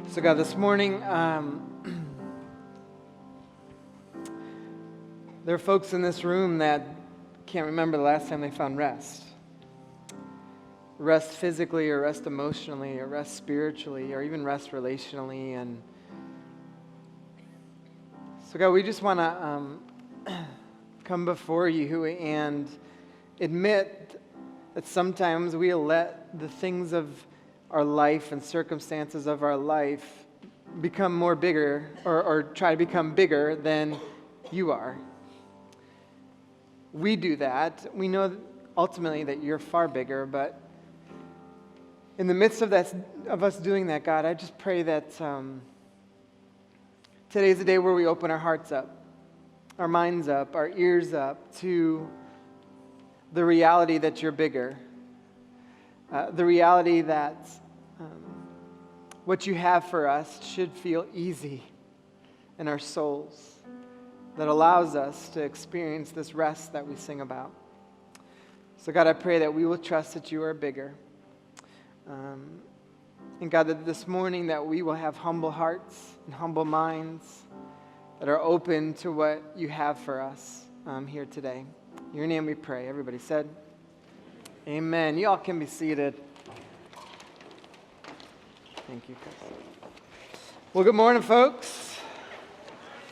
So God, this morning, there are folks in this room that can't remember the last time they found rest. Rest physically, or rest emotionally, or rest spiritually, or even rest relationally. And so God, we just want to come before you and admit that sometimes we let the things of our life and circumstances of our life become more bigger or try to become bigger than you are. We do that. We know ultimately that you're far bigger, but in the midst of that, of us doing that, God, I just pray that today's the day where we open our hearts up, our minds up, our ears up to the reality that you're bigger. The reality that what you have for us should feel easy in our souls, that allows us to experience this rest that we sing about. So God, I pray that we will trust that you are bigger. And God, that this morning that we will have humble hearts and humble minds that are open to what you have for us here today. In your name we pray. Everybody said, amen. You all can be seated. Thank you, Chris. Well, good morning, folks.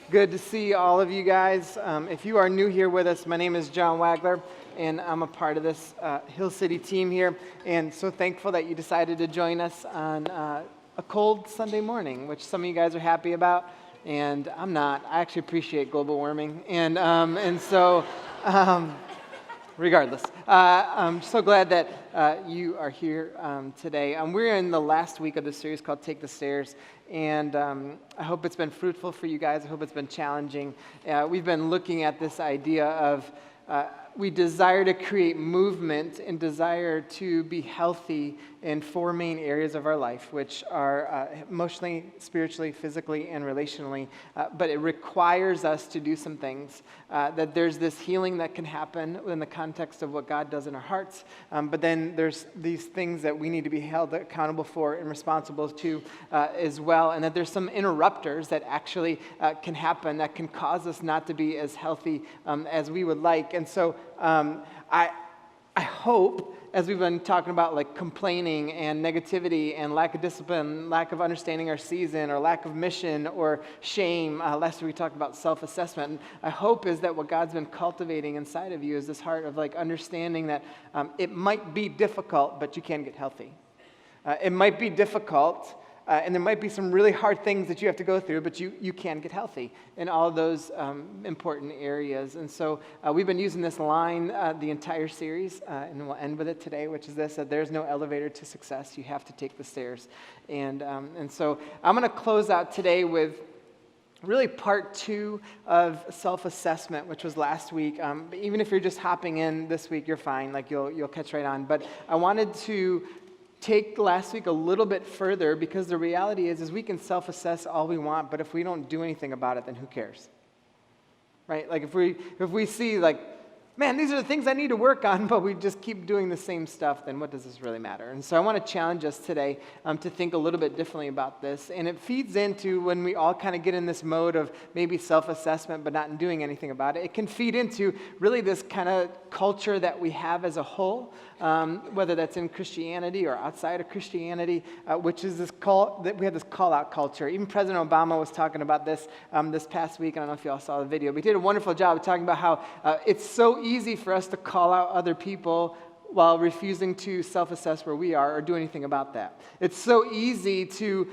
Good to see all of you guys. If you are new here with us, my name is John Wagler, and I'm a part of this Hill City team here, and so thankful that you decided to join us on a cold Sunday morning, which some of you guys are happy about, and I'm not. I actually appreciate global warming, and so... Regardless, I'm so glad that you are here today. We're in the last week of the series called Take the Stairs, and I hope it's been fruitful for you guys. I hope it's been challenging. We've been looking at this idea of we desire to create movement and desire to be healthy in four main areas of our life, which are emotionally, spiritually, physically, and relationally. But it requires us to do some things. That there's this healing that can happen in the context of what God does in our hearts. But then there's these things that we need to be held accountable for and responsible to as well. And that there's some interrupters that actually can happen that can cause us not to be as healthy as we would like. And so I hope, as we've been talking about like complaining and negativity and lack of discipline, lack of understanding our season, or lack of mission or shame, last week we talked about self-assessment, and I hope is that what God's been cultivating inside of you is this heart of like understanding that it might be difficult, but you can get healthy. It might be difficult, and there might be some really hard things that you have to go through, but you can get healthy in all of those important areas. And so we've been using this line the entire series, and we'll end with it today, which is this, that there's no elevator to success. You have to take the stairs. And so I'm going to close out today with really part 2 of self-assessment, which was last week. Even if you're just hopping in this week, you're fine. Like you'll catch right on. But I wanted to take last week a little bit further, because the reality is we can self-assess all we want, but if we don't do anything about it, then who cares? Right? Like if we see like, man, these are the things I need to work on, but we just keep doing the same stuff, then what does this really matter? And so I want to challenge us today to think a little bit differently about this. And it feeds into when we all kind of get in this mode of maybe self-assessment but not doing anything about it. It can feed into really this kind of culture that we have as a whole, whether that's in Christianity or outside of Christianity, which is this that we have this call-out culture. Even President Obama was talking about this this past week. I don't know if you all saw the video, but he did a wonderful job of talking about how it's so easy for us to call out other people while refusing to self-assess where we are or do anything about that. It's so easy to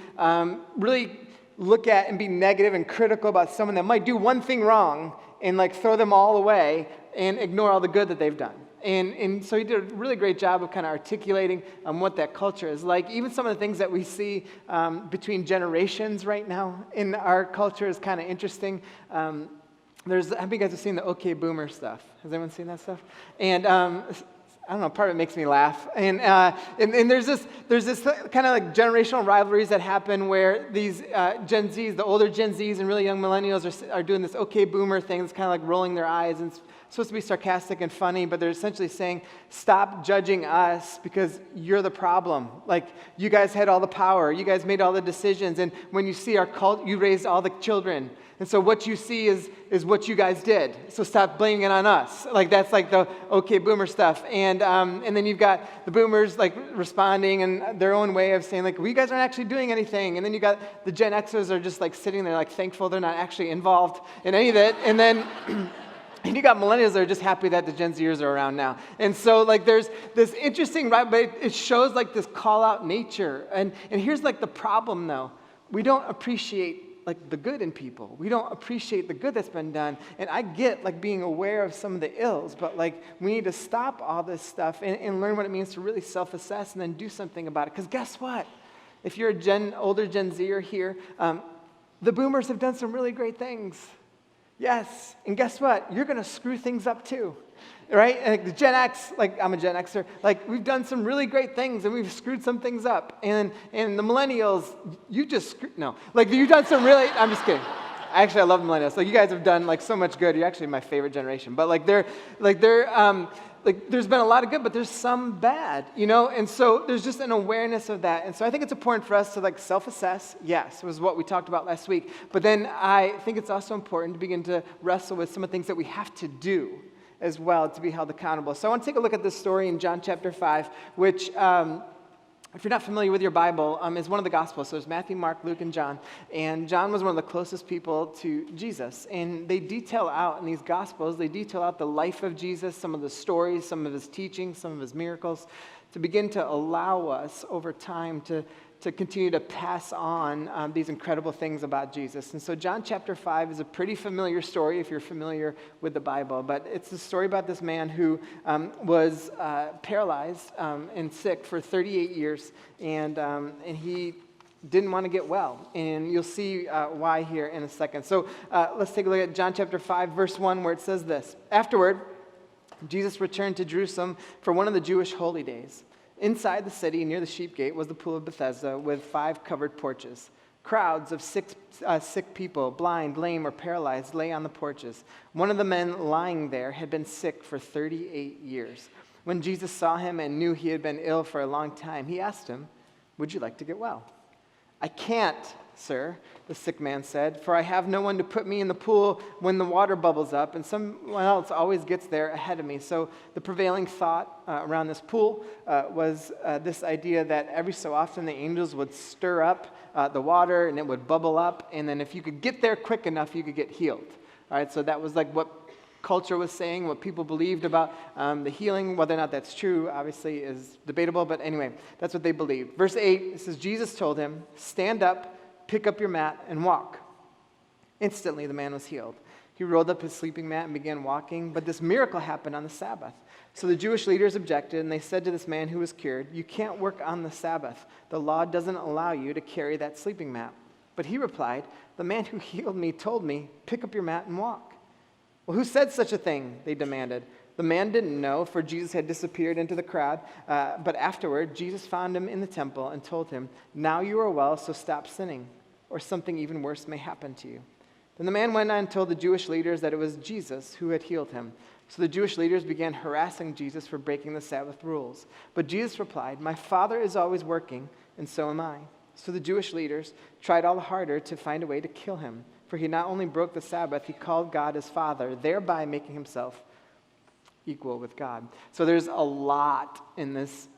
really look at and be negative and critical about someone that might do one thing wrong and like throw them all away and ignore all the good that they've done. And so he did a really great job of kind of articulating what that culture is like. Even some of the things that we see between generations right now in our culture is kind of interesting. How many guys have seen the OK Boomer stuff? Has anyone seen that stuff? And I don't know, part of it makes me laugh. And there's this kind of like generational rivalries that happen where these Gen Zs, the older Gen Zs and really young millennials are doing this OK Boomer thing. It's kind of like rolling their eyes and supposed to be sarcastic and funny, but they're essentially saying, stop judging us because you're the problem. Like, you guys had all the power. You guys made all the decisions. And when you see our cult, you raised all the children. And so what you see is what you guys did. So stop blaming it on us. Like, that's like the okay boomer stuff. And then you've got the boomers like responding in their own way of saying like, well, you guys aren't actually doing anything. And then you got the Gen Xers are just like sitting there like thankful they're not actually involved in any of it. And then and you got millennials that are just happy that the Gen Zers are around now. And so like there's this interesting, right, but it shows like this call out nature. And here's like the problem though. We don't appreciate like the good in people. We don't appreciate the good that's been done. And I get like being aware of some of the ills, but like we need to stop all this stuff and learn what it means to really self-assess and then do something about it. Because guess what? If you're older Gen Zer here, the boomers have done some really great things. Yes, and guess what? You're going to screw things up too, right? And like the Gen X, like I'm a Gen Xer, like we've done some really great things and we've screwed some things up. And the millennials, you just like you've done some really. I'm just kidding. Actually, I love millennials. Like you guys have done like so much good. You're actually my favorite generation. But like they're there's been a lot of good, but there's some bad, you know? And so there's just an awareness of that. And so I think it's important for us to like self-assess. Yes, it was what we talked about last week. But then I think it's also important to begin to wrestle with some of the things that we have to do as well to be held accountable. So I want to take a look at this story in John chapter 5, which if you're not familiar with your Bible, is one of the Gospels. So there's Matthew, Mark, Luke, and John. And John was one of the closest people to Jesus. And they detail out in these Gospels, they detail out the life of Jesus, some of the stories, some of his teachings, some of his miracles, to begin to allow us over time to continue to pass on these incredible things about Jesus. And so John chapter 5 is a pretty familiar story if you're familiar with the Bible, but it's a story about this man who was paralyzed and sick for 38 years, and he didn't want to get well. And you'll see why here in a second. So let's take a look at John chapter 5, verse 1, where it says this. Afterward, Jesus returned to Jerusalem for one of the Jewish holy days. Inside the city, near the sheep gate, was the pool of Bethesda with 5 covered porches. Crowds of sick people, blind, lame, or paralyzed, lay on the porches. One of the men lying there had been sick for 38 years. When Jesus saw him and knew he had been ill for a long time, he asked him, "Would you like to get well?" "I can't, sir," the sick man said, "for I have no one to put me in the pool when the water bubbles up, and someone else always gets there ahead of me." So the prevailing thought around this pool was this idea that every so often the angels would stir up the water and it would bubble up, and then if you could get there quick enough, you could get healed. All right, so that was like what culture was saying, what people believed about the healing. Whether or not that's true, obviously, is debatable, but anyway, that's what they believed. Verse 8, it says, Jesus told him, "Stand up, pick up your mat, and walk." Instantly, the man was healed. He rolled up his sleeping mat and began walking, but this miracle happened on the Sabbath. So the Jewish leaders objected, and they said to this man who was cured, "You can't work on the Sabbath. The law doesn't allow you to carry that sleeping mat." But he replied, "The man who healed me told me, 'Pick up your mat and walk.'" "Well, who said such a thing?" they demanded. The man didn't know, for Jesus had disappeared into the crowd. But afterward, Jesus found him in the temple and told him, "Now you are well, so stop sinning, or something even worse may happen to you." Then the man went on and told the Jewish leaders that it was Jesus who had healed him. So the Jewish leaders began harassing Jesus for breaking the Sabbath rules. But Jesus replied, "My Father is always working, and so am I." So the Jewish leaders tried all the harder to find a way to kill him. For he not only broke the Sabbath, he called God his Father, thereby making himself equal with God. So there's a lot in this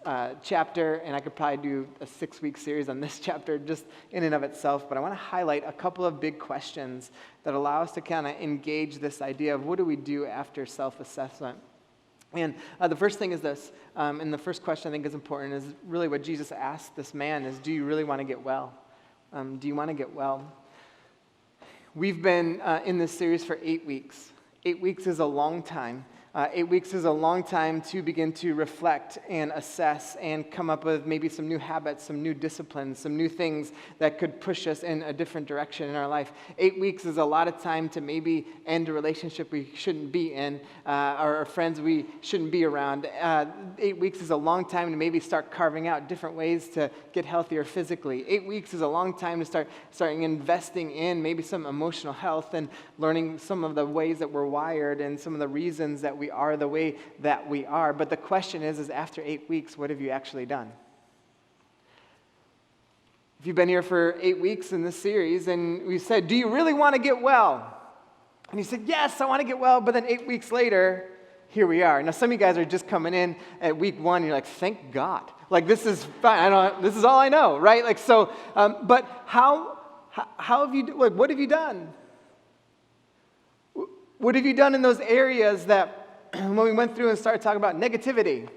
chapter, and I could probably do a 6-week series on this chapter just in and of itself, but I want to highlight a couple of big questions that allow us to kind of engage this idea of what do we do after self-assessment. And the first thing is this, and the first question I think is important, is really what Jesus asked this man is, do you really want to get well? Do you want to get well? We've been in this series for 8 weeks. 8 weeks is a long time. 8 weeks is a long time to begin to reflect and assess and come up with maybe some new habits, some new disciplines, some new things that could push us in a different direction in our life. 8 weeks is a lot of time to maybe end a relationship we shouldn't be in, or friends we shouldn't be around. 8 weeks is a long time to maybe start carving out different ways to get healthier physically. 8 weeks is a long time to start investing in maybe some emotional health and learning some of the ways that we're wired and some of the reasons that we are the way that we are. But the question is after 8 weeks, what have you actually done? If you've been here for 8 weeks in this series and we said, do you really want to get well? And you said, yes, I want to get well. But then 8 weeks later, here we are. Now, some of you guys are just coming in at week 1 and you're like, thank God. Like, this is fine. This is all I know, right? Like, so, but how have you, like, what have you done? What have you done in those areas that when we went through and started talking about negativity?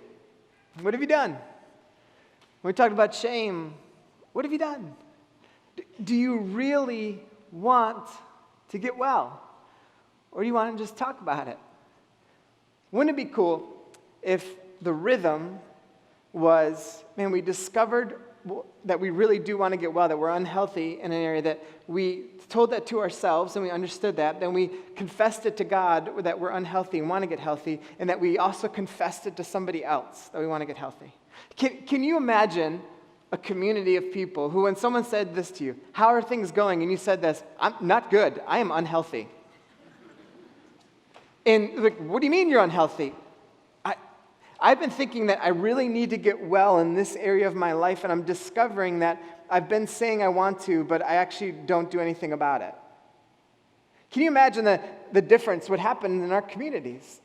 What have you done? When we talked about shame, what have you done? Do you really want to get well? Or do you want to just talk about it? Wouldn't it be cool if the rhythm was, man, we discovered that we really do want to get well, that we're unhealthy in an area, that we told that to ourselves and we understood that, then we confessed it to God that we're unhealthy and want to get healthy, and that we also confessed it to somebody else that we want to get healthy. Can you imagine a community of people who, when someone said this to you, how are things going? And you said this, I'm not good, I am unhealthy. And like, what do you mean you're unhealthy? I've been thinking that I really need to get well in this area of my life, and I'm discovering that I've been saying I want to, but I actually don't do anything about it. Can you imagine the difference what happened in our communities?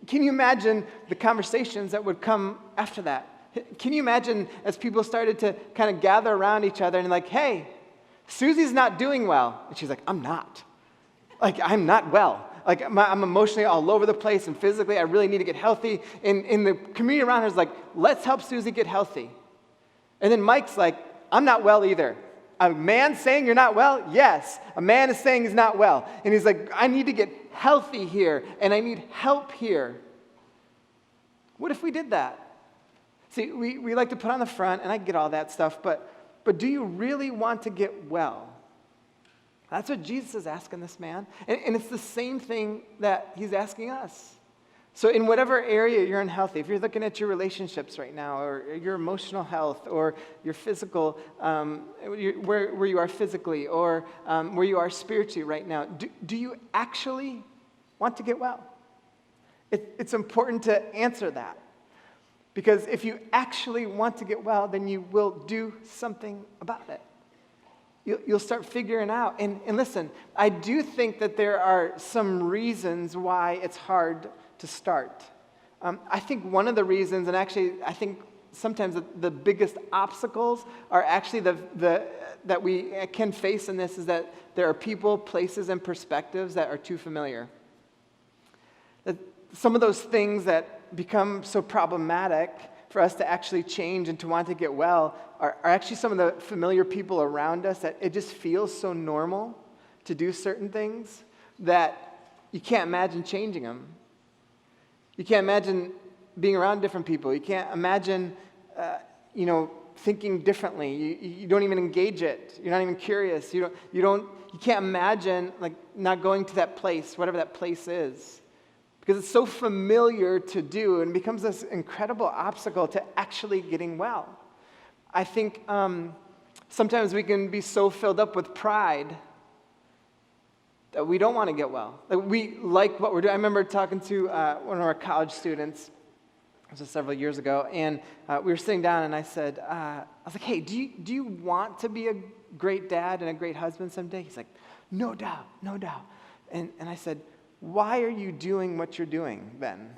Can you imagine the conversations that would come after that? Can you imagine as people started to kind of gather around each other and like, hey, Susie's not doing well. And she's like, I'm not. Like, I'm not well. Like, I'm emotionally all over the place, and physically, I really need to get healthy. And the community around her is like, let's help Susie get healthy. And then Mike's like, I'm not well either. A man saying you're not well? Yes. A man is saying he's not well. And he's like, I need to get healthy here, and I need help here. What if we did that? See, we like to put on the front, and I get all that stuff, but do you really want to get well? That's what Jesus is asking this man. And it's the same thing that he's asking us. So in whatever area you're unhealthy, if you're looking at your relationships right now, or your emotional health, or your physical, where you are physically, or where you are spiritually right now, do you actually want to get well? It's important to answer that. Because if you actually want to get well, then you will do something about it. You'll start figuring out. And listen, I do think that there are some reasons why it's hard to start. I think one of the reasons, and actually I think sometimes the biggest obstacles are actually that we can face in this, is that there are people, places, and perspectives that are too familiar. That some of those things that become so problematic for us to actually change and to want to get well are actually some of the familiar people around us, that it just feels so normal to do certain things that you can't imagine changing them. You can't imagine being around different people. You can't imagine, thinking differently. You don't even engage it. You're not even curious. You can't imagine like not going to that place, whatever that place is. Because it's so familiar to do and becomes this incredible obstacle to actually getting well. I think sometimes we can be so filled up with pride that we don't want to get well. Like, we like what we're doing. I remember talking to one of our college students, this was several years ago, and we were sitting down, and I said, I was like, hey, do you want to be a great dad and a great husband someday? He's like, no doubt, no doubt. And I said, why are you doing what you're doing then?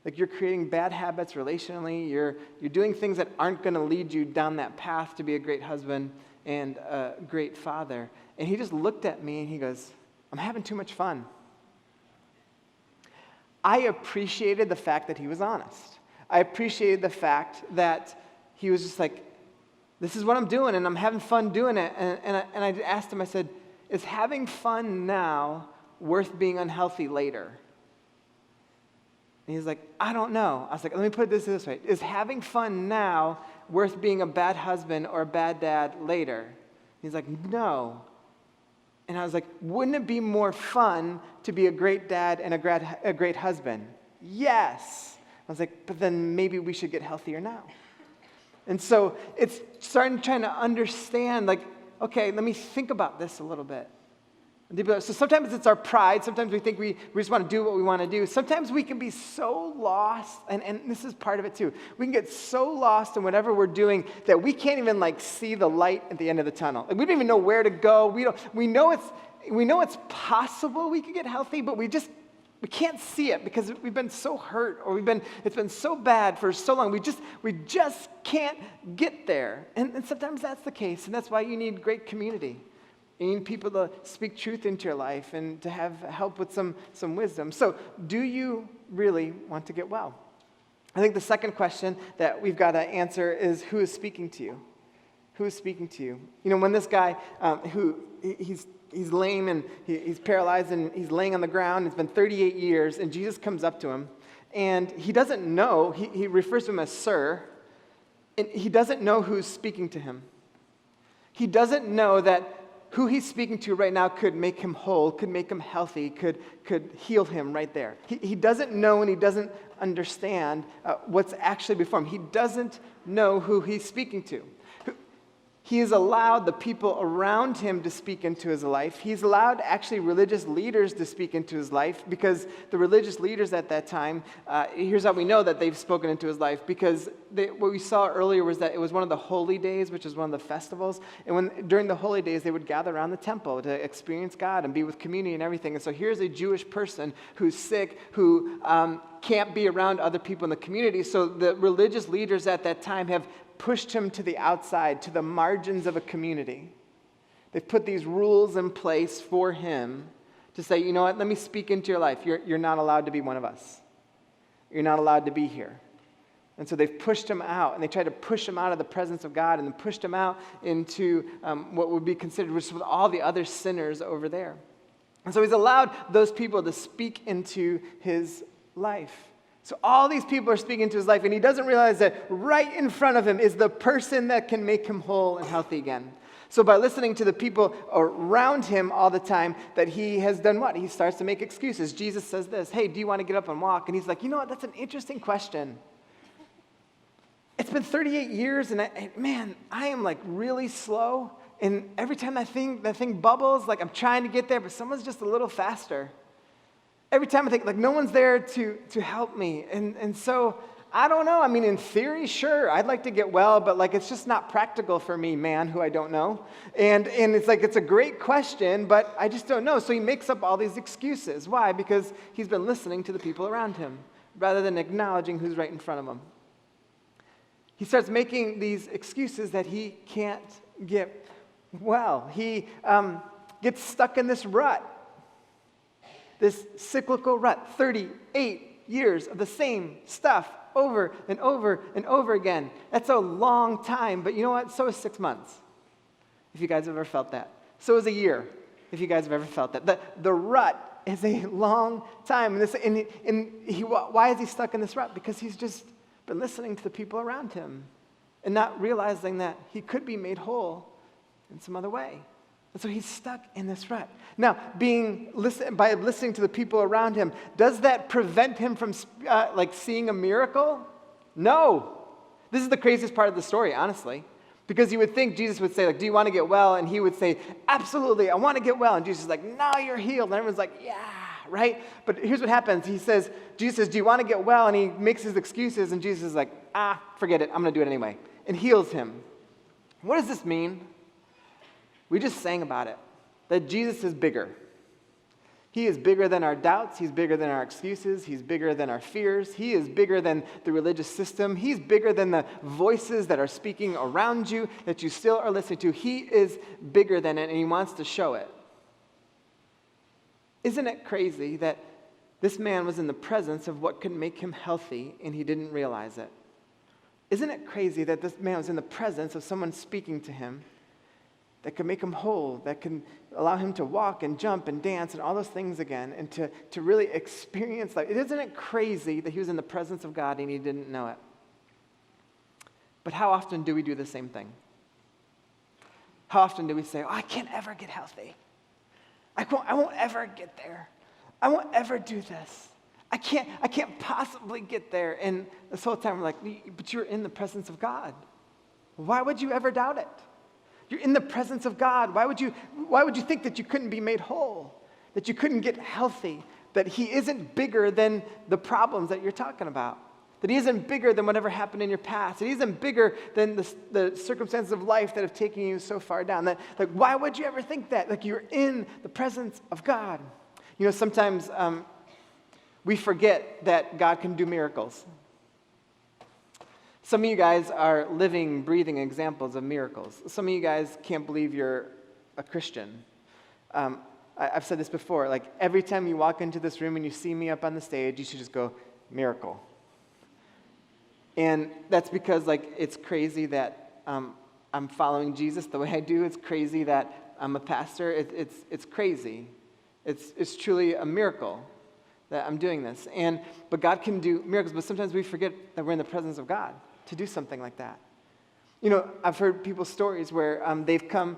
Like, you're creating bad habits relationally. You're doing things that aren't going to lead you down that path to be a great husband and a great father. And he just looked at me and he goes, I'm having too much fun. I appreciated the fact that he was honest. I appreciated the fact that he was just like, this is what I'm doing and I'm having fun doing it. And I asked him, I said, is having fun now worth being unhealthy later? And he's like, I don't know. I was like, let me put this way. Is having fun now worth being a bad husband or a bad dad later? He's like, no. And I was like, wouldn't it be more fun to be a great dad and a great husband? Yes. I was like, but then maybe we should get healthier now. And so it's trying to understand, like, okay, let me think about this a little bit. So sometimes it's our pride. Sometimes we think we just want to do what we want to do. Sometimes we can be so lost, and this is part of it too. We can get so lost in whatever we're doing that we can't even like see the light at the end of the tunnel. Like, we don't even know where to go. We know it's possible we could get healthy, but we can't see it because we've been so hurt, or it's been so bad for so long. We just can't get there. And sometimes that's the case, and that's why you need great community. You need people to speak truth into your life and to have help with some wisdom. So, do you really want to get well? I think the second question that we've got to answer is, who is speaking to you? Who is speaking to you? You know, when this guy he's lame and he's paralyzed and he's laying on the ground, it's been 38 years, and Jesus comes up to him, and he doesn't know, he refers to him as Sir, and he doesn't know who's speaking to him. He doesn't know that who he's speaking to right now could make him whole, could make him healthy, could heal him right there. He doesn't know, and he doesn't understand what's actually before him. He doesn't know who he's speaking to. He has allowed the people around him to speak into his life. He's allowed actually religious leaders to speak into his life, because the religious leaders at that time, here's how we know that they've spoken into his life, because what we saw earlier was that it was one of the holy days, which is one of the festivals. And during the holy days, they would gather around the temple to experience God and be with community and everything. And so here's a Jewish person who's sick, who can't be around other people in the community. So the religious leaders at that time have pushed him to the outside, to the margins of a community. They've put these rules in place for him to say, you know what, let me speak into your life. You're not allowed to be one of us. You're not allowed to be here. And so they've pushed him out, and they tried to push him out of the presence of God, and then pushed him out into what would be considered with all the other sinners over there. And so he's allowed those people to speak into his life. So all these people are speaking to his life, and he doesn't realize that right in front of him is the person that can make him whole and healthy again. So by listening to the people around him all the time, that he has done what? He starts to make excuses. Jesus says this, hey, do you want to get up and walk? And he's like, you know what, that's an interesting question. It's been 38 years, and man, I am like really slow, and every time that thing bubbles, like I'm trying to get there, but someone's just a little faster. Every time I think, like, no one's there to help me. And so, I don't know. I mean, in theory, sure, I'd like to get well, but, like, it's just not practical for me, man, who I don't know. And it's like, it's a great question, but I just don't know. So he makes up all these excuses. Why? Because he's been listening to the people around him rather than acknowledging who's right in front of him. He starts making these excuses that he can't get well. He gets stuck in this rut. This cyclical rut, 38 years of the same stuff over and over and over again. That's a long time, but you know what? So is 6 months, if you guys have ever felt that. So is a year, if you guys have ever felt that. The rut is a long time. Why is he stuck in this rut? Because he's just been listening to the people around him and not realizing that he could be made whole in some other way. And so he's stuck in this rut. Now, by listening to the people around him, does that prevent him from seeing a miracle? No. This is the craziest part of the story, honestly. Because you would think Jesus would say, like, do you want to get well? And he would say, absolutely, I want to get well. And Jesus is like, no, you're healed. And everyone's like, yeah, right? But here's what happens. Jesus says, do you want to get well? And he makes his excuses. And Jesus is like, forget it. I'm going to do it anyway. And heals him. What does this mean? We just sang about it, that Jesus is bigger. He is bigger than our doubts. He's bigger than our excuses. He's bigger than our fears. He is bigger than the religious system. He's bigger than the voices that are speaking around you that you still are listening to. He is bigger than it, and he wants to show it. Isn't it crazy that this man was in the presence of what could make him healthy, and he didn't realize it? Isn't it crazy that this man was in the presence of someone speaking to him, that can make him whole, that can allow him to walk and jump and dance and all those things again, and to really experience life. Isn't it crazy that he was in the presence of God and he didn't know it? But how often do we do the same thing? How often do we say, oh, I can't ever get healthy. I won't ever get there. I won't ever do this. I can't possibly get there. And this whole time we're like, but you're in the presence of God. Why would you ever doubt it? You're in the presence of God. Why would you think that you couldn't be made whole? That you couldn't get healthy? That he isn't bigger than the problems that you're talking about? That he isn't bigger than whatever happened in your past? That he isn't bigger than the circumstances of life that have taken you so far down? That, like, why would you ever think that? Like, you're in the presence of God. You know, sometimes we forget that God can do miracles. Some of you guys are living, breathing examples of miracles. Some of you guys can't believe you're a Christian. I've said this before, like every time you walk into this room and you see me up on the stage, you should just go, miracle. And that's because like it's crazy that I'm following Jesus the way I do. It's crazy that I'm a pastor. It's crazy. It's truly a miracle that I'm doing this. But God can do miracles, but sometimes we forget that we're in the presence of God to do something like that. You know, I've heard people's stories where they've come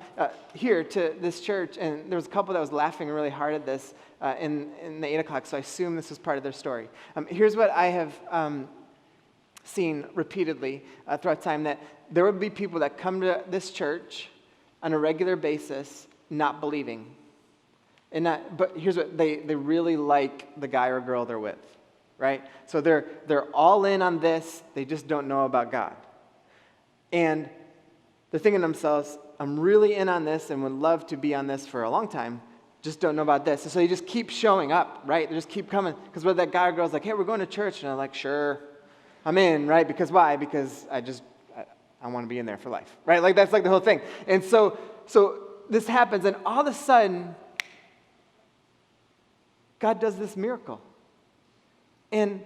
here to this church, and there was a couple that was laughing really hard at this in the 8 o'clock, so I assume this was part of their story. Here's what I have seen repeatedly throughout time, that there would be people that come to this church on a regular basis not believing. But here's what, they really like the guy or girl they're with. Right? So they're all in on this, they just don't know about God. And they're thinking to themselves, I'm really in on this and would love to be on this for a long time, just don't know about this. And so they just keep showing up, right? They just keep coming. Because whether that guy or girl's like, hey, we're going to church, and I'm like, sure, I'm in, right? Because why? Because I want to be in there for life, right? Like that's like the whole thing. And so this happens, and all of a sudden, God does this miracle. And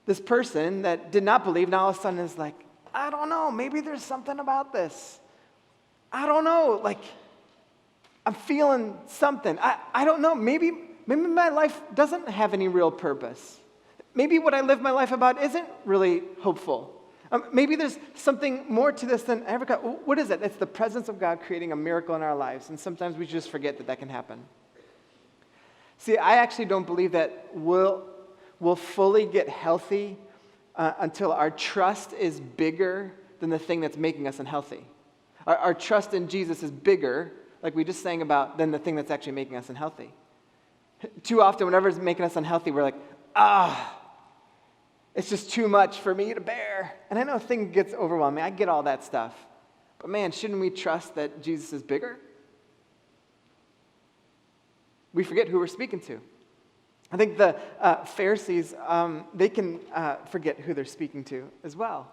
this person that did not believe now all of a sudden is like, I don't know, maybe there's something about this. I don't know, like, I'm feeling something. I don't know, maybe my life doesn't have any real purpose. Maybe what I live my life about isn't really hopeful. Maybe there's something more to this than I ever got. What is it? It's the presence of God creating a miracle in our lives, and sometimes we just forget that can happen. See, I actually don't believe that we'll fully get healthy until our trust is bigger than the thing that's making us unhealthy. Our trust in Jesus is bigger, like we just sang about, than the thing that's actually making us unhealthy. Too often, whenever it's making us unhealthy, we're like, it's just too much for me to bear. And I know things gets overwhelming. I get all that stuff. But man, shouldn't we trust that Jesus is bigger? We forget who we're speaking to. I think the Pharisees, they can forget who they're speaking to as well.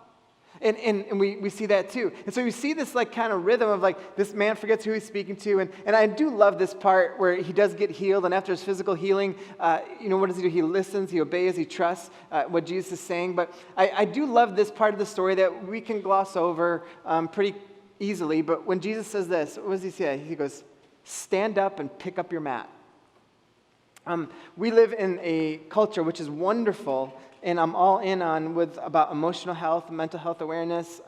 And we see that too. And so we see this like kind of rhythm of like this man forgets who he's speaking to. And I do love this part where he does get healed. And after his physical healing, what does he do? He listens, he obeys, he trusts what Jesus is saying. But I do love this part of the story that we can gloss over pretty easily. But when Jesus says this, what does he say? He goes, stand up and pick up your mat. We live in a culture which is wonderful, and I'm all in on about emotional health, mental health awareness,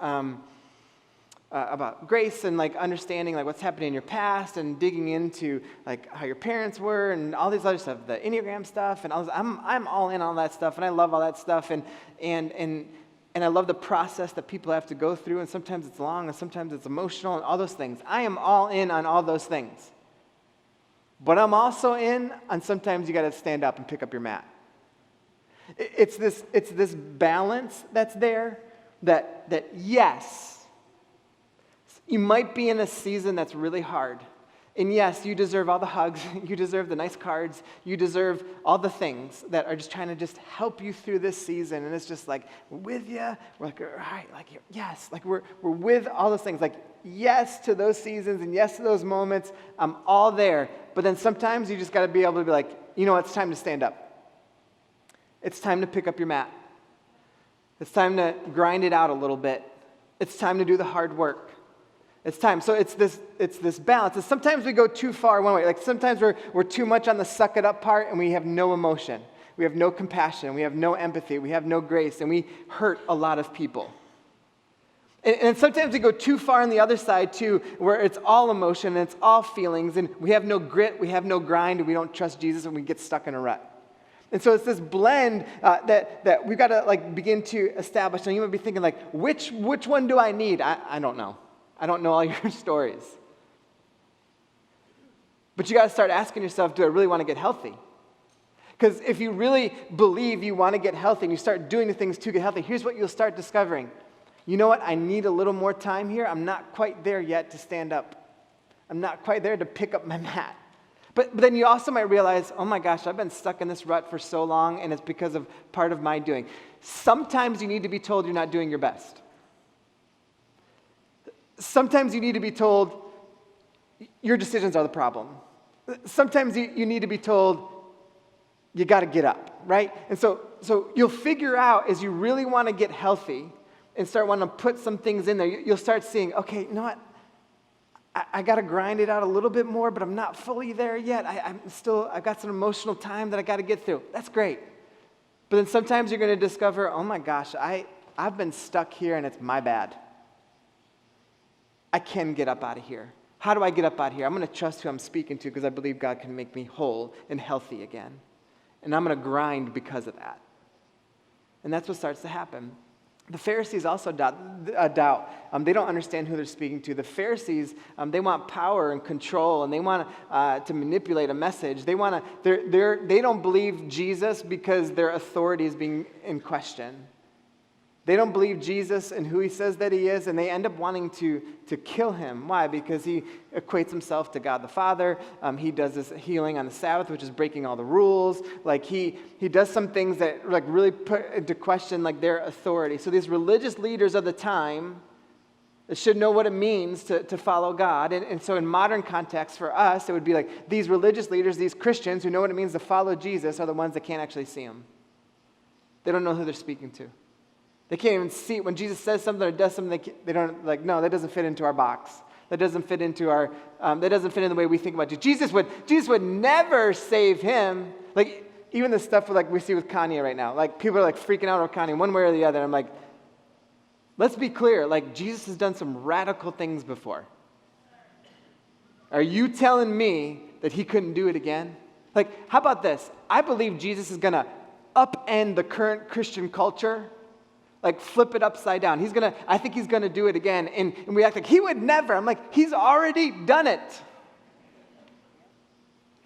about grace and like understanding like what's happening in your past and digging into like how your parents were and all these other stuff, the Enneagram stuff, and I'm all in on that stuff, and I love all that stuff, and I love the process that people have to go through, and sometimes it's long, and sometimes it's emotional, and all those things. I am all in on all those things. But I'm also in on sometimes you got to stand up and pick up your mat. It's this balance that's there that yes, you might be in a season that's really hard. And yes, you deserve all the hugs, you deserve the nice cards, you deserve all the things that are just trying to just help you through this season. And it's just like, we're with you. We're like, all right, like, yes, like we're with all those things. Like, yes to those seasons and yes to those moments. I'm all there. But then sometimes you just got to be able to be like, it's time to stand up. It's time to pick up your mat. It's time to grind it out a little bit. It's time to do the hard work. It's time. So it's this balance. And sometimes we go too far one way. Like sometimes we're too much on the suck it up part and we have no emotion. We have no compassion. We have no empathy. We have no grace. And we hurt a lot of people. And sometimes we go too far on the other side too, where it's all emotion and it's all feelings and we have no grit, we have no grind, and we don't trust Jesus and we get stuck in a rut. And so it's this blend that we've got to like begin to establish. And you might be thinking like, which one do I need? I don't know. I don't know all your stories. But you got to start asking yourself, do I really want to get healthy? Because if you really believe you want to get healthy and you start doing the things to get healthy, here's what you'll start discovering. You know what? I need a little more time here. I'm not quite there yet to stand up. I'm not quite there to pick up my mat. But then you also might realize, oh my gosh, I've been stuck in this rut for so long, and it's because of part of my doing. Sometimes you need to be told you're not doing your best. Sometimes you need to be told your decisions are the problem. Sometimes you need to be told you got to get up, right? And so you'll figure out as you really want to get healthy and start wanting to put some things in there, you'll start seeing, okay, you know what? I got to grind it out a little bit more, but I'm not fully there yet. I've got some emotional time that I got to get through. That's great. But then sometimes you're going to discover, oh my gosh, I've been stuck here and it's my bad. I can get up out of here. How do I get up out of here? I'm going to trust who I'm speaking to because I believe God can make me whole and healthy again. And I'm going to grind because of that. And that's what starts to happen. The Pharisees also doubt. They don't understand who they're speaking to. The Pharisees, they want power and control, and they want to manipulate a message. They don't believe Jesus because their authority is being in question. They don't believe Jesus and who he says that he is, and they end up wanting to kill him. Why? Because he equates himself to God the Father. He does this healing on the Sabbath, which is breaking all the rules. Like he does some things that like really put into question like their authority. So these religious leaders of the time should know what it means to follow God. And so in modern context for us, it would be like these religious leaders, these Christians who know what it means to follow Jesus are the ones that can't actually see him. They don't know who they're speaking to. They can't even see it. When Jesus says something or does something, they don't like, no, that doesn't fit into our box. That doesn't fit into our, that doesn't fit in the way we think about Jesus. Jesus would never save him. Like, even the stuff like we see with Kanye right now. Like, people are like freaking out over Kanye one way or the other. I'm like, let's be clear. Like, Jesus has done some radical things before. Are you telling me that he couldn't do it again? Like, how about this? I believe Jesus is going to upend the current Christian culture. Like flip it upside down. I think he's going to do it again. And we act like he would never. I'm like, he's already done it.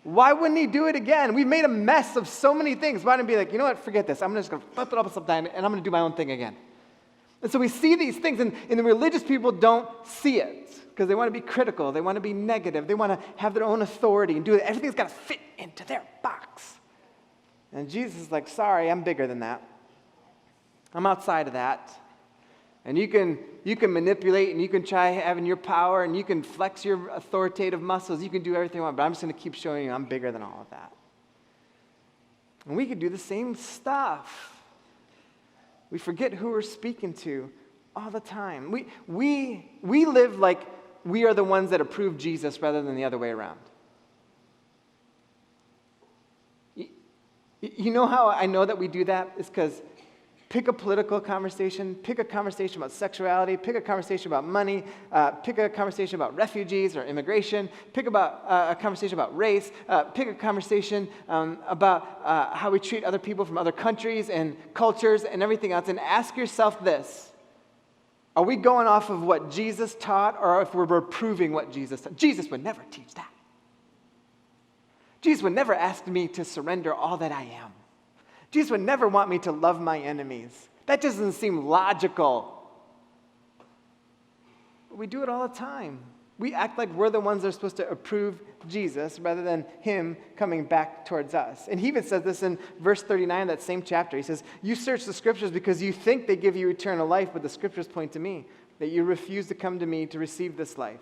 Why wouldn't he do it again? We've made a mess of so many things. Why don't he be like, you know what, forget this. I'm just going to flip it upside down and I'm going to do my own thing again. And so we see these things and the religious people don't see it because they want to be critical. They want to be negative. They want to have their own authority and do it. Everything's got to fit into their box. And Jesus is like, sorry, I'm bigger than that. I'm outside of that. And you can manipulate and you can try having your power and you can flex your authoritative muscles. You can do everything you want, but I'm just going to keep showing you I'm bigger than all of that. And we can do the same stuff. We forget who we're speaking to all the time. We live like we are the ones that approve Jesus rather than the other way around. You know how I know that we do that? It's because pick a political conversation, pick a conversation about sexuality, pick a conversation about money, pick a conversation about refugees or immigration, pick about a conversation about race, pick a conversation about how we treat other people from other countries and cultures and everything else, and ask yourself this. Are we going off of what Jesus taught, or if we're reproving what Jesus taught? Jesus would never teach that. Jesus would never ask me to surrender all that I am. Jesus would never want me to love my enemies. That doesn't seem logical. But we do it all the time. We act like we're the ones that are supposed to approve Jesus rather than him coming back towards us. And he even says this in verse 39 of that same chapter. He says, you search the scriptures because you think they give you eternal life, but the scriptures point to me, that you refuse to come to me to receive this life.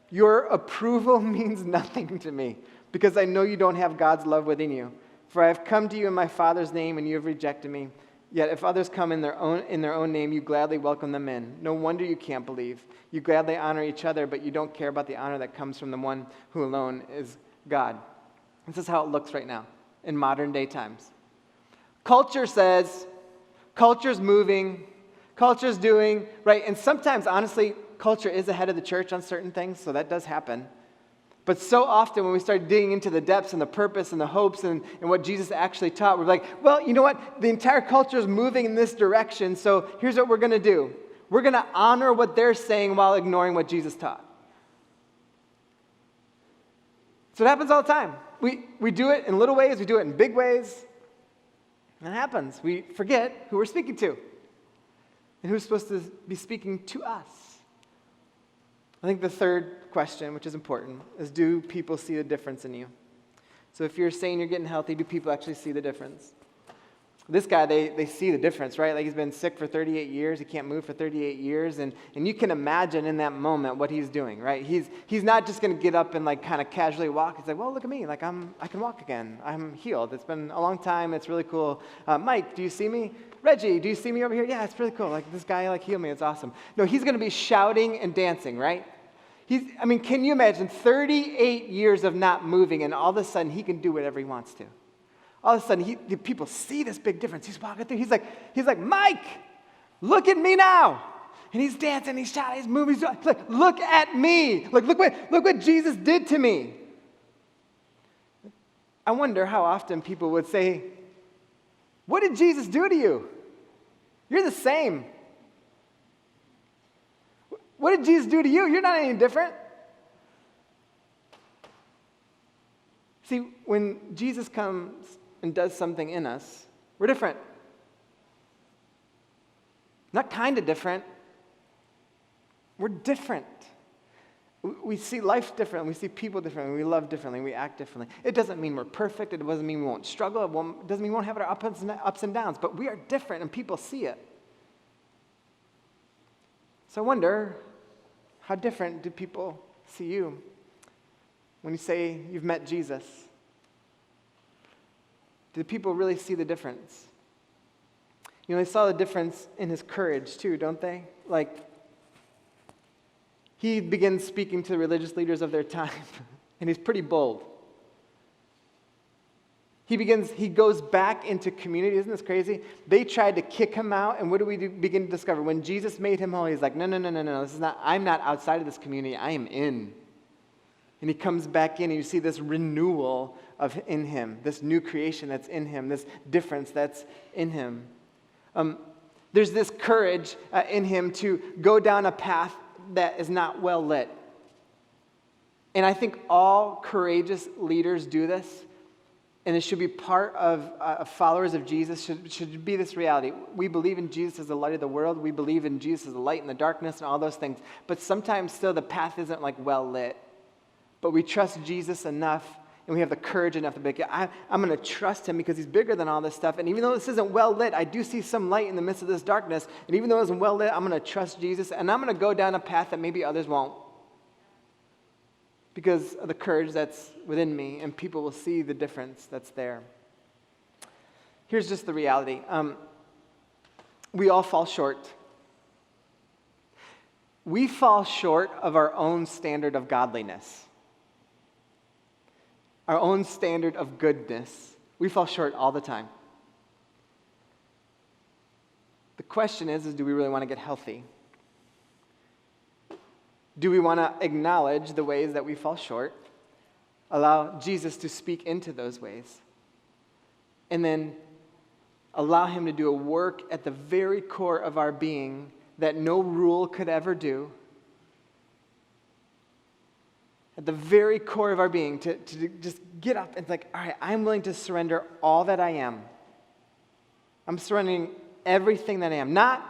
Your approval means nothing to me because I know you don't have God's love within you. For I have come to you in my Father's name, and you have rejected me. Yet if others come in their own name, you gladly welcome them in. No wonder you can't believe. You gladly honor each other, but you don't care about the honor that comes from the one who alone is God. This is how it looks right now in modern day times. Culture says, culture's moving, culture's doing, right? And sometimes, honestly, culture is ahead of the church on certain things, so that does happen. But so often when we start digging into the depths and the purpose and the hopes and what Jesus actually taught, we're like, well, you know what? The entire culture is moving in this direction, so here's what we're going to do. We're going to honor what they're saying while ignoring what Jesus taught. So it happens all the time. We do it in little ways, we do it in big ways. And it happens. We forget who we're speaking to and who's supposed to be speaking to us. I think the third question, which is important, is do people see the difference in you? So if you're saying you're getting healthy, do people actually see the difference? This guy, they see the difference, right? Like he's been sick for 38 years. He can't move for 38 years. And you can imagine in that moment what he's doing, right? He's not just going to get up and like kind of casually walk. He's like, well, look at me. Like I can walk again. I'm healed. It's been a long time. It's really cool. Mike, do you see me? Reggie, do you see me over here? Yeah, it's really cool. Like this guy like healed me. It's awesome. No, he's going to be shouting and dancing, right? Can you imagine 38 years of not moving and all of a sudden he can do whatever he wants to? All of a sudden, the people see this big difference. He's walking through. He's like, Mike, look at me now. And he's dancing, he's shouting, he's moving. He's like, look at me. Like, look what Jesus did to me. I wonder how often people would say, what did Jesus do to you? You're the same. What did Jesus do to you? You're not any different. See, when Jesus comes and does something in us, we're different. Not kind of different. We're different. We see life differently. We see people differently. We love differently. We act differently. It doesn't mean we're perfect. It doesn't mean we won't struggle. It doesn't mean we won't have our ups and downs. But we are different, and people see it. So I wonder, how different do people see you when you say you've met Jesus? Do people really see the difference? You know, they saw the difference in his courage too, don't they? Like, he begins speaking to the religious leaders of their time, and he's pretty bold. He goes back into community. Isn't this crazy? They tried to kick him out, and what do we begin to discover? When Jesus made him whole, he's like, no, this is not, I'm not outside of this community, I am in. And he comes back in, and you see this renewal in him, this new creation that's in him, this difference that's in him. There's this courage in him to go down a path that is not well lit. And I think all courageous leaders do this, and it should be part of followers of Jesus, should be this reality. We believe in Jesus as the light of the world. We believe in Jesus as the light in the darkness and all those things. But sometimes still the path isn't like well lit. But we trust Jesus enough, and we have the courage enough to be like, I'm going to trust him because he's bigger than all this stuff. And even though this isn't well lit, I do see some light in the midst of this darkness. And even though it isn't well lit, I'm going to trust Jesus, and I'm going to go down a path that maybe others won't, because of the courage that's within me, and people will see the difference that's there. Here's just the reality. We all fall short. We fall short of our own standard of godliness, our own standard of goodness. We fall short all the time. The question is do we really want to get healthy? Do we want to acknowledge the ways that we fall short, allow Jesus to speak into those ways, and then allow him to do a work at the very core of our being that no rule could ever do, at the very core of our being, to just get up and like, all right, I'm willing to surrender all that I am. I'm surrendering everything that I am. Not,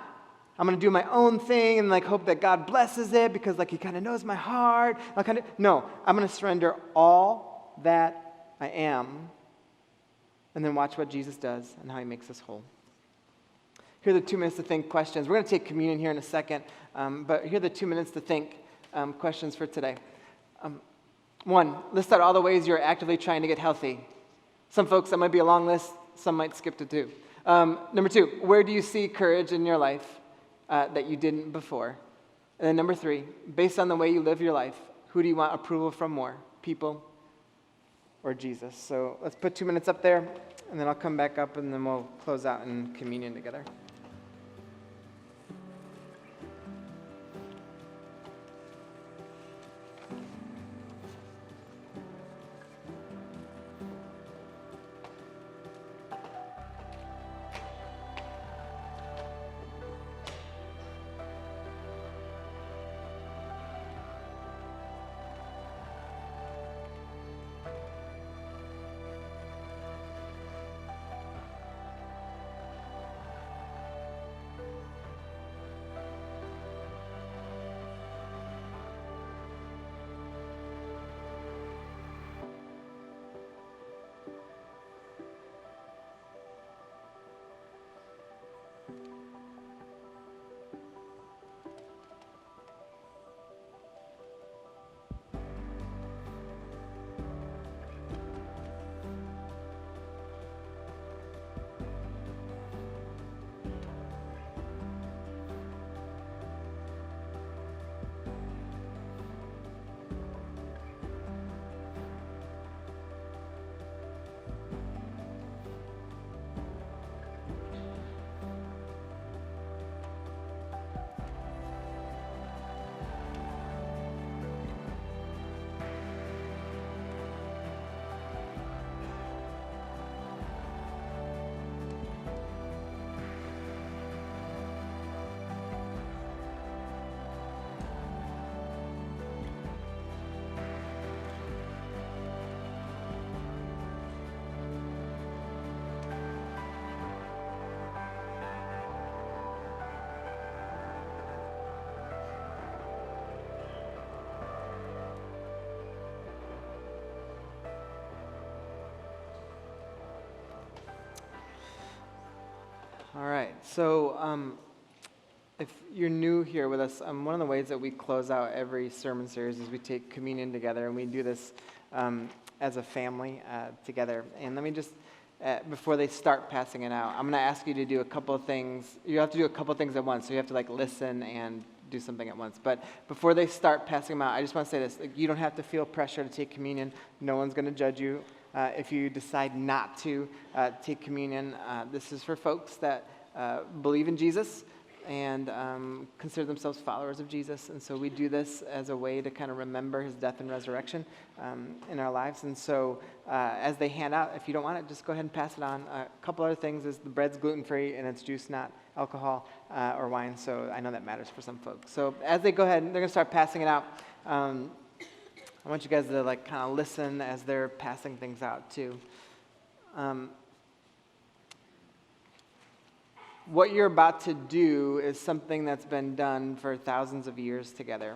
I'm going to do my own thing and like hope that God blesses it because like he kind of knows my heart. No, I'm going to surrender all that I am and then watch what Jesus does and how he makes us whole. Here are the 2 minutes to think questions. We're going to take communion here in a second, but here are the 2 minutes to think questions for today. 1, list out all the ways you're actively trying to get healthy. Some folks, that might be a long list. Some might skip to 2. Number 2, where do you see courage in your life that you didn't before? And then number 3, based on the way you live your life, who do you want approval from more, people or Jesus? So let's put 2 minutes up there, and then I'll come back up, and then we'll close out in communion together. All right, so if you're new here with us, one of the ways that we close out every sermon series is we take communion together, and we do this as a family together. And let me just, before they start passing it out, I'm going to ask you to do a couple of things. You have to do a couple of things at once, so you have to listen and do something at once. But before they start passing them out, I just want to say this. You don't have to feel pressure to take communion. No one's going to judge you. If you decide not to take communion, this is for folks that believe in Jesus and consider themselves followers of Jesus. And so we do this as a way to kind of remember his death and resurrection in our lives. And so as they hand out, if you don't want it, just go ahead and pass it on. A couple other things is the bread's gluten-free and it's juice, not alcohol or wine. So I know that matters for some folks. So as they go ahead, they're going to start passing it out. I want you guys to kind of listen as they're passing things out too. What you're about to do is something that's been done for thousands of years together.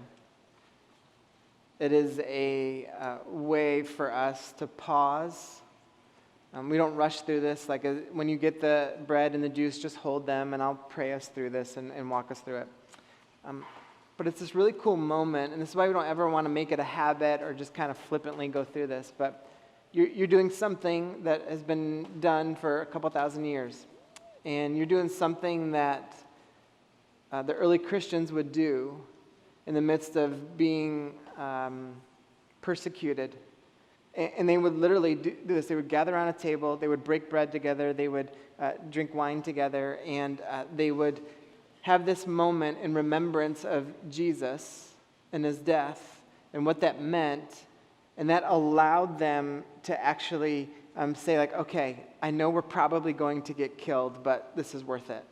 It is a way for us to pause. We don't rush through this. When you get the bread and the juice, just hold them, and I'll pray us through this and walk us through it. But it's this really cool moment, and this is why we don't ever want to make it a habit or just kind of flippantly go through this. But you're doing something that has been done for a couple thousand years. And you're doing something that the early Christians would do in the midst of being persecuted. And they would literally do this. They would gather around a table. They would break bread together. They would drink wine together. And they would have this moment in remembrance of Jesus and his death and what that meant. And that allowed them to actually say okay, I know we're probably going to get killed, but this is worth it.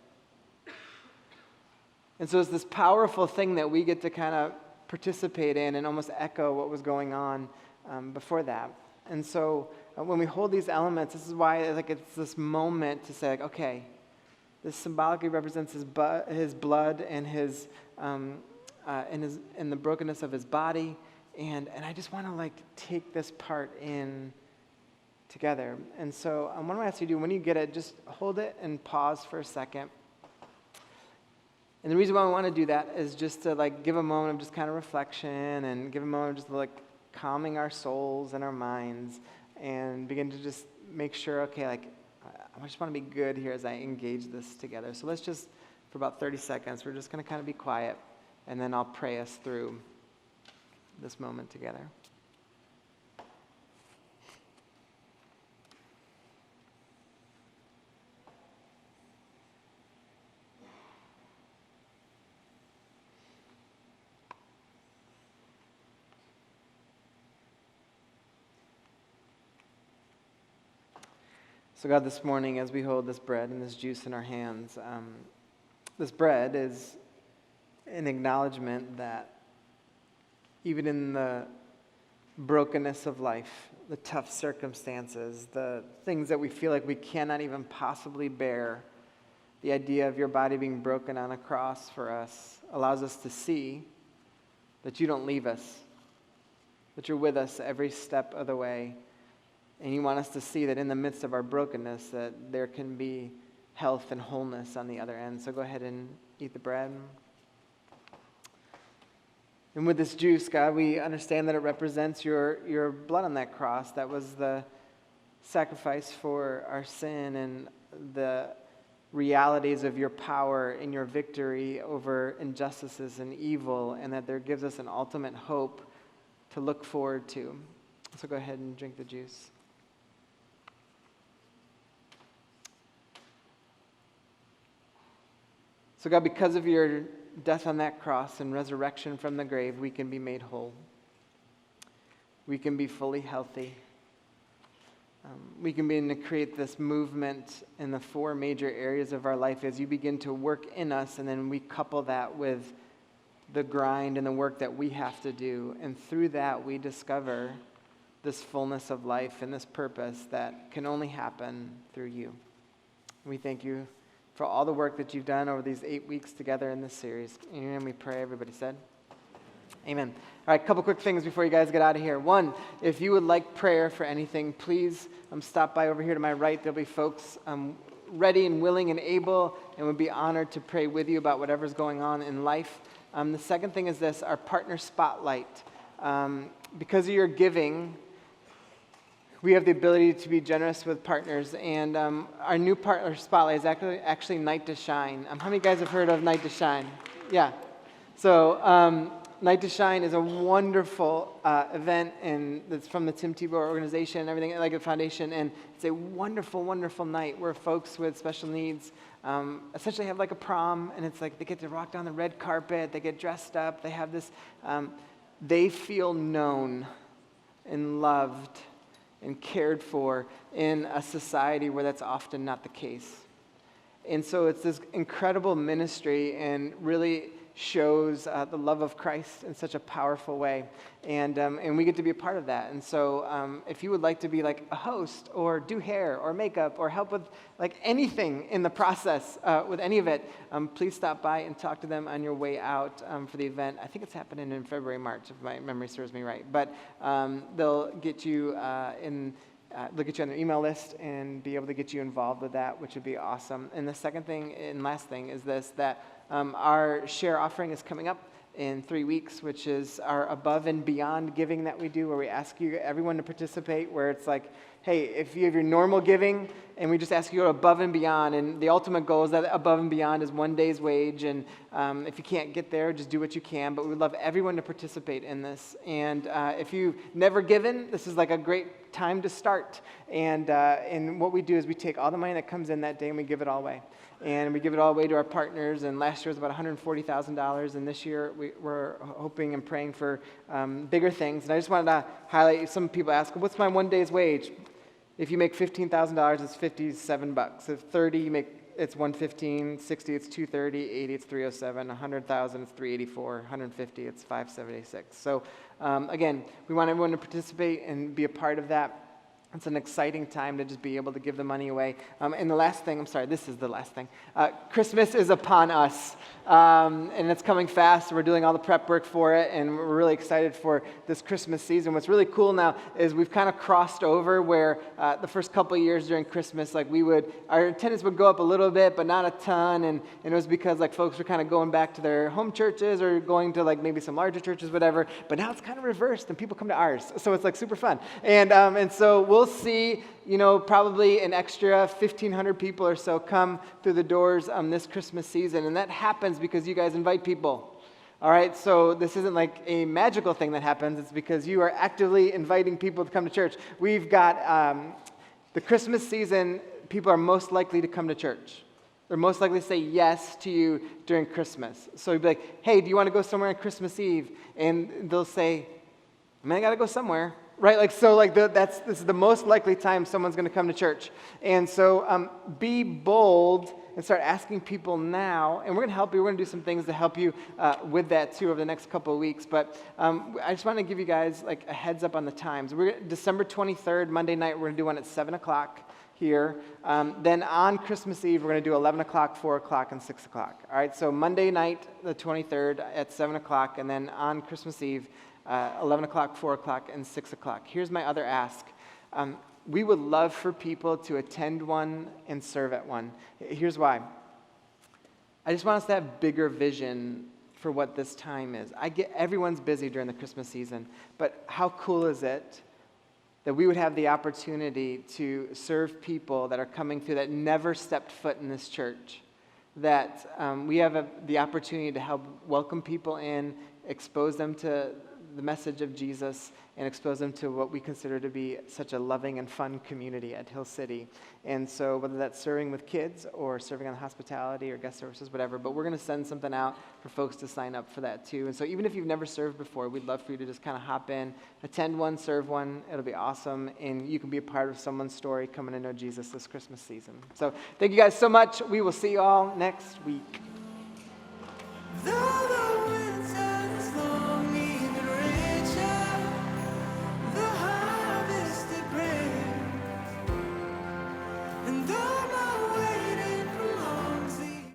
And so it's this powerful thing that we get to kind of participate in and almost echo what was going on before that. And so when we hold these elements, this is why it's this moment to say okay, this symbolically represents his blood and his and the brokenness of his body, and I just want to take this part in together. And so what I want to ask you to do, when you get it, just hold it and pause for a second. And the reason why we want to do that is just to give a moment of just kind of reflection and give a moment of just calming our souls and our minds and begin to just make sure, okay, I I just want to be good here as I engage this together. So let's just, for about 30 seconds, we're just going to kind of be quiet, and then I'll pray us through this moment together. So God, this morning, as we hold this bread and this juice in our hands, this bread is an acknowledgement that even in the brokenness of life, the tough circumstances, the things that we feel like we cannot even possibly bear, the idea of your body being broken on a cross for us allows us to see that you don't leave us, that you're with us every step of the way. And you want us to see that in the midst of our brokenness, that there can be health and wholeness on the other end. So go ahead and eat the bread. And with this juice, God, we understand that it represents your blood on that cross. That was the sacrifice for our sin and the realities of your power and your victory over injustices and evil, and that there gives us an ultimate hope to look forward to. So go ahead and drink the juice. So God, because of your death on that cross and resurrection from the grave, we can be made whole. We can be fully healthy. We can begin to create this movement in the 4 major areas of our life as you begin to work in us, and then we couple that with the grind and the work that we have to do. And through that, we discover this fullness of life and this purpose that can only happen through you. We thank you for all the work that you've done over these 8 weeks together in this series. In your name we pray, everybody said. Amen. All right, a couple quick things before you guys get out of here. One, if you would like prayer for anything, please stop by over here to my right. There'll be folks ready and willing and able and would be honored to pray with you about whatever's going on in life. The second thing is this, our partner spotlight. Because of your giving, we have the ability to be generous with partners, and our new partner spotlight is actually Night to Shine. How many of you guys have heard of Night to Shine? Yeah. So Night to Shine is a wonderful event, and it's from the Tim Tebow organization and everything, like the foundation, and it's a wonderful, wonderful night where folks with special needs essentially have like a prom, and it's like they get to walk down the red carpet, they get dressed up, they have this, they feel known and loved and cared for in a society where that's often not the case. And so it's this incredible ministry and really shows the love of Christ in such a powerful way. And we get to be a part of that. And so if you would like to be like a host or do hair or makeup or help with like anything in the process with any of it, please stop by and talk to them on your way out for the event. I think it's happening in February, March, if my memory serves me right. But they'll get you they'll get you on their email list and be able to get you involved with that, which would be awesome. And the second thing and last thing is this, that our share offering is coming up in 3 weeks, which is our above and beyond giving that we do, where we ask you, everyone to participate, where it's like, hey, if you have your normal giving, and we just ask you to go above and beyond, and the ultimate goal is that above and beyond is 1 day's wage, and if you can't get there, just do what you can, but we would love everyone to participate in this. And if you've never given, this is like a great time to start. And what we do is we take all the money that comes in that day and we give it all away. And we give it all away to our partners, and last year was about $140,000, and this year we're hoping and praying for bigger things. And I just wanted to highlight, some people ask, what's my 1 day's wage? If you make $15,000, it's $57. If 30, you make, it's $115, 60, it's $230, 80, it's $307, 100,000, it's $384, 150, it's $576. So again, we want everyone to participate and be a part of that. It's an exciting time to just be able to give the money away. And the last thing, this is the last thing. Christmas is upon us, and it's coming fast. We're doing all the prep work for it, and we're really excited for this Christmas season. What's really cool now is we've kind of crossed over where the first couple of years during Christmas, like our attendance would go up a little bit, but not a ton, and it was because like folks were kind of going back to their home churches or going to like maybe some larger churches, whatever. But now it's kind of reversed, and people come to ours, so it's like super fun. And so we'll we'll see, probably an extra 1,500 people or so come through the doors this Christmas season. And that happens because you guys invite people. All right, so this isn't like a magical thing that happens. It's because you are actively inviting people to come to church. We've got the Christmas season, people are most likely to come to church. They're most likely to say yes to you during Christmas. So you'd be like, hey, do you want to go somewhere on Christmas Eve? And they'll say, I got to go somewhere. Right, this is the most likely time someone's going to come to church. And so be bold and start asking people now. And we're going to help you. We're going to do some things to help you with that too over the next couple of weeks. But I just want to give you guys like a heads up on the times. December 23rd, Monday night, we're going to do one at 7 o'clock here. Then on Christmas Eve, we're going to do 11 o'clock, 4 o'clock, and 6 o'clock. All right, so Monday night, the 23rd at 7 o'clock, and then on Christmas Eve, 11 o'clock, 4 o'clock, and 6 o'clock. Here's my other ask. We would love for people to attend one and serve at one. Here's why. I just want us to have bigger vision for what this time is. I get everyone's busy during the Christmas season, but how cool is it that we would have the opportunity to serve people that are coming through that never stepped foot in this church, that we have the opportunity to help welcome people in, expose them to the message of Jesus, and expose them to what we consider to be such a loving and fun community at Hill City. And so whether that's serving with kids or serving on hospitality or guest services, whatever, but we're going to send something out for folks to sign up for that too. And so even if you've never served before, we'd love for you to just kind of hop in, attend one, serve one. It'll be awesome. And you can be a part of someone's story coming to know Jesus this Christmas season. So thank you guys so much. We will see you all next week.